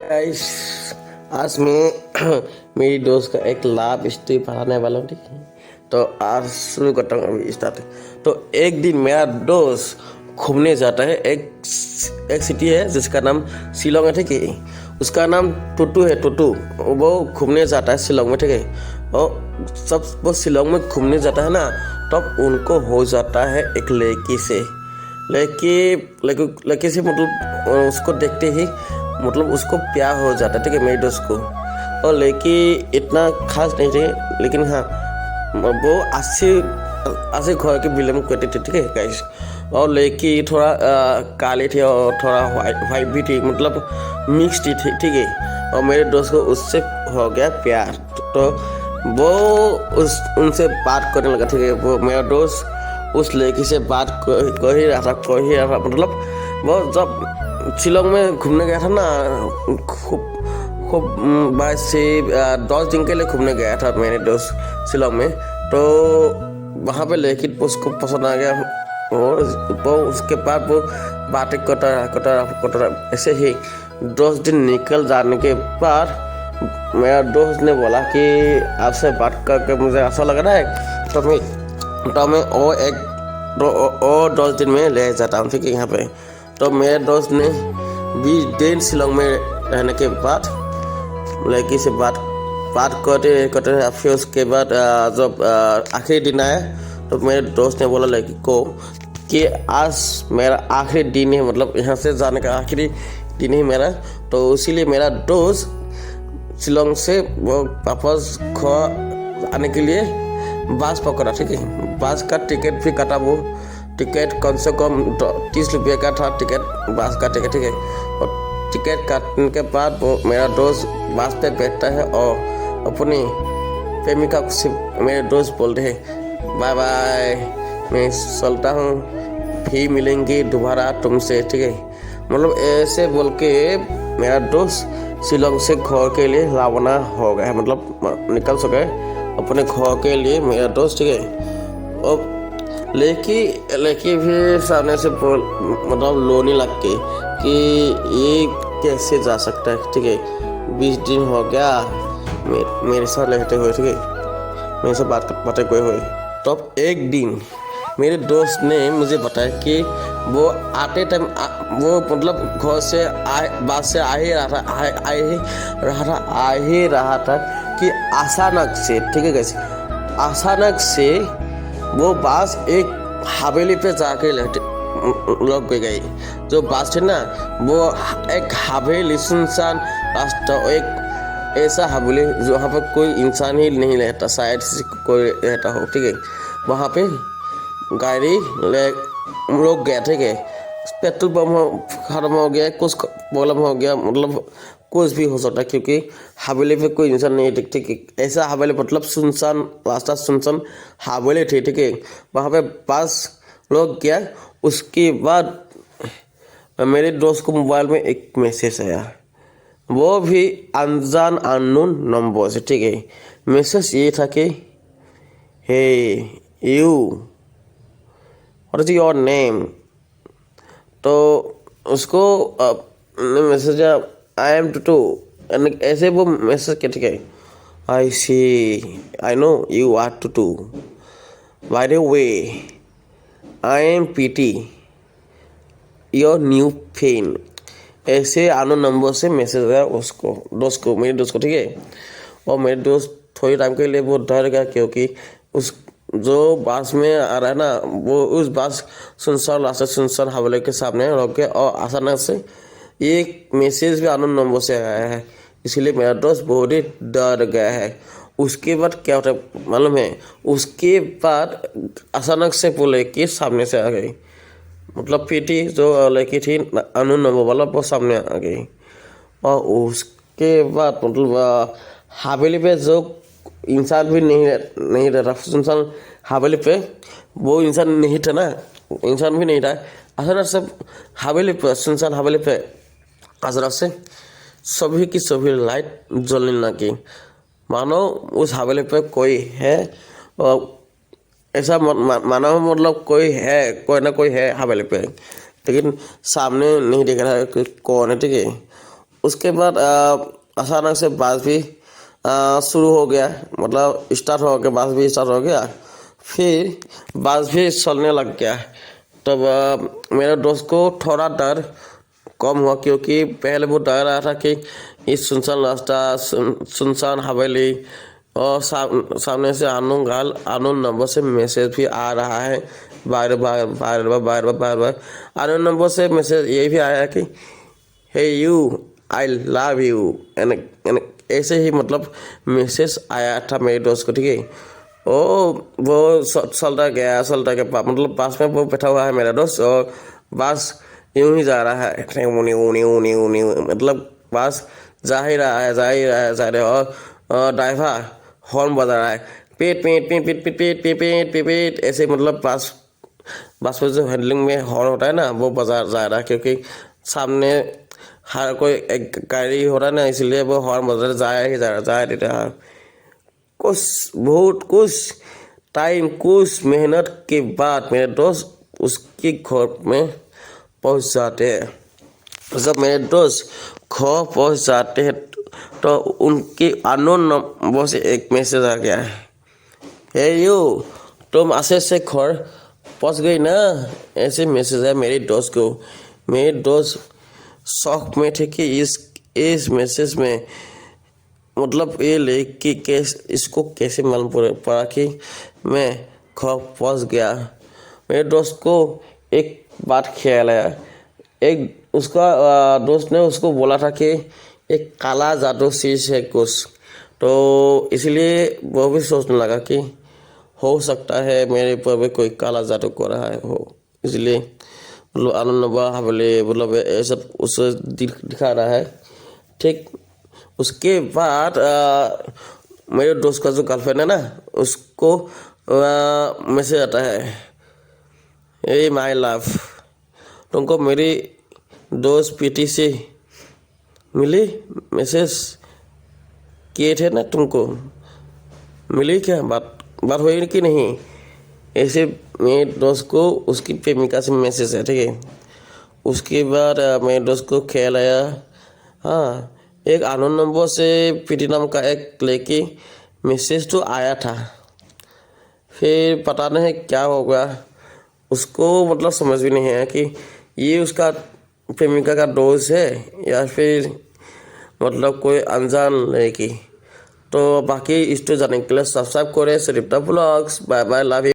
Guys, आज मैं मेरी दोस्त का एक लाभ स्टोरी पढ़ाने वाला हूँ। ठीक है, तो आज शुरू करता हूँ अभी स्टार्ट। तो एक दिन मेरा दोस्त घूमने जाता है। एक सिटी है जिसका नाम शिलोंग है। ठीक है, उसका नाम टुटू है। टुटू वो घूमने जाता है शिलोंग में। ठीक है, और सब वो शिलोंग में घूमने जाता है ना, तब उनको हो जाता है एक लड़की से। लड़की से मतलब उसको देखते ही मतलब उसको प्यार हो जाता है। ठीक है, मेरी दोस्त को। और लड़की इतना खास नहीं थी, लेकिन हाँ वो अच्छे घर के बिलोंग करते थे। ठीक है गाइस, और लड़की थोड़ा काली थी और थोड़ा वाइट भी थी, मतलब मिक्स थी। ठीक है, और मेरे दोस्त को उससे हो गया प्यार। तो वो उनसे बात करने लगा। ठीक है, वो मेरा दोस्त उस लड़की से बात कर ही रहा था। मतलब वो जब शिलोंग में घूमने गया था ना, खूब 10 दिन के लिए घूमने गया था मेरे दोस्त शिलोंग में। तो वहाँ पे लड़की उसको पसंद आ गया, और वो उसके बाद वो बातें करता रहा। ऐसे ही 10 दिन निकल जाने के बाद मेरा दोस्त ने बोला कि आपसे बात करके मुझे ऐसा लग रहा है, तो मैं और 10 दिन में ले जाता हूँ। ठीक है, यहाँ पे तो मेरे दोस्त ने 20 दिन शिलोंग में रहने के बाद लड़की से बात करते फिर उसके बाद जब आखिरी दिन आया, तो मेरे दोस्त ने बोला लड़की को कि आज मेरा आखिरी दिन है, मतलब यहाँ से जाने का आखिरी दिन ही मेरा। तो इसीलिए मेरा दोस्त शिलोंग से वो वापस घर आने के लिए बस पकड़ा। ठीक है, बस का टिकट भी काटा। वो टिकट कम से कम 30 रुपये का था टिकट, बस का टिकट। ठीक है, और टिकट काटने के बाद वो मेरा दोस्त बस पे बैठता है और अपनी प्रेमिका से मेरे दोस्त बोलते हैं बाय बाय, मैं चलता हूँ, फिर मिलेंगे दोबारा तुमसे। ठीक है, मतलब ऐसे बोल के मेरा दोस्त शिलोंग से घर के लिए रवाना हो गया, मतलब निकल सके अपने घर के लिए मेरा दोस्त। ठीक है, और लड़की भी सामने से मतलब रोने लग गई कि ये कैसे जा सकता है। ठीक है, 20 दिन हो गया मेरे साथ रहते हुए। ठीक है, मेरे से बातें कोई हुई। तब एक दिन मेरे दोस्त ने मुझे बताया कि वो आते टाइम वो मतलब घर से बात से आ ही रहा था कि अचानक से, ठीक है कैसे, अचानक से वो बास एक हवेली पे जाके लग गई। जो बास है ना, वो एक हवेली सुनसान रास्ता, एक ऐसा हवेली जहाँ पर कोई इंसान ही नहीं रहता, शायद कोई रहता हो। ठीक है, वहाँ पे गाड़ी लोग गए। ठीक है, पेट्रोल पंप खत्म हो गया, कुछ प्रॉब्लम हो गया, मतलब कुछ भी हो सकता है, क्योंकि हवेली पे कोई इंसान नहीं है। ठीक है, ऐसा हवेली मतलब सुनसान रास्ता, सुनसान हवेली थी। ठीक है, वहाँ पे बस लोग गया। उसके बाद मेरे दोस्त को मोबाइल में एक मैसेज आया, वो भी अनजान अननोन नंबर से। ठीक है, मैसेज ये था कि hey you, what is your name. तो उसको मैसेज आई एम टू ऐसे वो मैसेज क्या। ठीक है, I see, I know you are too by the way, I am PT your new fan. ऐसे आनो नंबर से मैसेज आया उसको, मेरे दोस्त को। ठीक है, और मेरे दोस्त थोड़ी टाइम के लिए वो डर गया, क्योंकि उस जो बस में आ रहा है ना, वो उस बस सुनसान रास्ते, सुनसान हवेली के सामने रोक के, और अचानक से एक मैसेज भी अननोन नंबर से आया है। इसीलिए मेरा दोस्त बहुत ही डर गया है। उसके बाद क्या होता है मालूम है, उसके बाद अचानक से वो लड़की सामने से आ गई, मतलब पीटी जो लड़की थी अननोन नंबर वाला, वो सामने आ गई। और उसके बाद मतलब हवेली पे जो इंसान भी नहीं रहा, सुनसान हवेली पे वो इंसान नहीं था ना, इंसान भी नहीं था। अचानक से हवेली पे, सुनसान हवेली पे अचानक से सभी की सभी लाइट जलने लगी, मानो उस हवेली पे कोई है। और ऐसा मानो मतलब कोई है, कोई ना कोई है हवेली पे, लेकिन सामने नहीं दिख रहा है कि कौन है। ठीक है, उसके बाद अचानक से बारिश भी शुरू हो गया, मतलब स्टार्ट हो गया, बारिश भी स्टार्ट हो गया। फिर बारिश भी चलने लग गया। तब मेरे दोस्त को थोड़ा डर कम हुआ, क्योंकि पहले वो डर रहा था कि इस सुनसान रास्ता, सुनसान हवेली और सामने से अननोन नंबर से मैसेज भी आ रहा है बार बार। अननोन नंबर से मैसेज ये भी आया कि hey you, I love you, and ऐसे ही मतलब मैसेज आया था मेरे दोस्त को, ठीक है। वो चलता गया मतलब पास में वो बैठा हुआ है मेरा दोस्त, और बस यूं ही जा रहा है, मतलब बस जा ही रहा है। और ड्राइवर हॉर्न बजा रहा है, पीट पीट पीट पीट पीट पीट पीट पीट पीट पीट, ऐसे मतलब बस में जो हैंडलिंग में हॉर्न होता है ना, वो बजा जा रहा है, क्योंकि सामने हर कोई एक गाड़ी हो रहा है ना, इसलिए वो हॉर्न बजा जा रहा। कुछ टाइम, कुछ मेहनत के बाद मेरे दोस्त उसके घर में पहुंच जाते हैं। जब मेरे दोस्त घर पहुंच जाते हैं तो उनके अननोन नंबर से एक मैसेज आ गया है, हे यू, तुम अच्छे से घर पहुंच गई ना, ऐसे मैसेज है मेरे दोस्त को। मेरे दोस्त शौक में थे कि इस मैसेज में मतलब ये लिख कि इसको कैसे मालूम पड़ा कि मैं घर पहुंच गया। मेरे दोस्त को एक बात ख्याल आया, एक उसका दोस्त ने उसको बोला था कि एक काला जादू चीज है कुछ, तो इसलिए वो भी सोचने लगा कि हो सकता है मेरे पर भी कोई काला जादू कर रहा है हो, इसलिए मतलब आनंद हवेली मतलब ये सब उसे दिखा रहा है, ठीक। उसके बाद मेरे दोस्त का जो गर्लफ्रेंड है ना, उसको मैसेज आता है, ए माय लव, तुमको मेरी दोस्त पीटी से मिली, मैसेज किए थे ना, तुमको मिली क्या, बात हुई कि नहीं, ऐसे मेरे दोस्त को उसकी प्रेमिका से मैसेज है, ठीक है। उसके बाद मेरे दोस्त को ख्याल आया, हाँ एक अननोन नंबर से पीटी नाम का एक लड़की मैसेज तो आया था, फिर पता नहीं क्या होगा, उसको मतलब समझ भी नहीं आया कि ये उसका प्रेमिका का दोस्त है या फिर मतलब कोई अनजान लड़की। तो बाकी इसको जानने के लिए सब्सक्राइब करें Sarita blogs. Bye bye, love you.